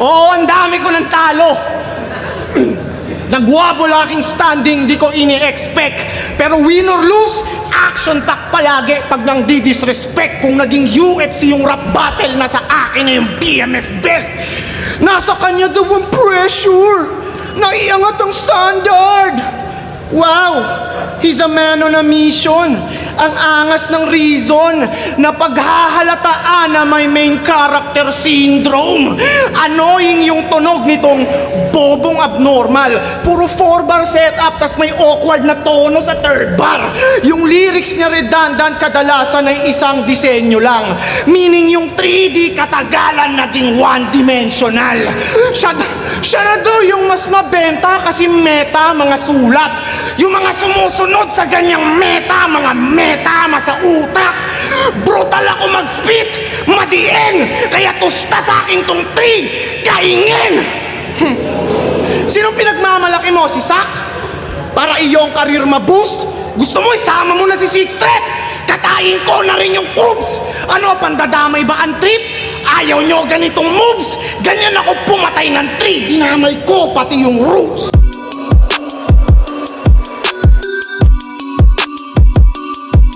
Oo, ang dami ko ng talo. Nagwabol aking standing, di ko ini-expect. Pero win or lose, action pack palagi pag nang di-disrespect. Kung naging UFC yung rap battle, nasa akin na yung BMF belt. Nasa kanya daw ang pressure. Naiangat ang standard. Wow, he's a man on a mission. Ang angas ng reason na paghahalataan na may main character syndrome. Annoying yung tunog nitong bobong abnormal. Puro 4-bar setup tas may awkward na tono sa 3rd bar. Yung lyrics niya redundant, kadalasan ay isang disenyo lang. Meaning yung 3D katagalan naging one-dimensional. Siya na daw yung mas mabenta kasi meta mga sulat. Yung mga sumusunod sa ganyang meta, mga metama sa utak. Brutal ako mag-spit, madiin, kaya tusta sa akin tong 3, kaingin. Sinong pinagmamalaki mo? Si Sak? Para iyong karir ma-boost? Gusto mo isama mo na si Six Threat? Katayin ko na rin yung Coops. Ano, pandadamay ba ang trip? Ayaw nyo ganitong moves? Ganyan ako pumatay ng 3, dinamay ko pati yung roots.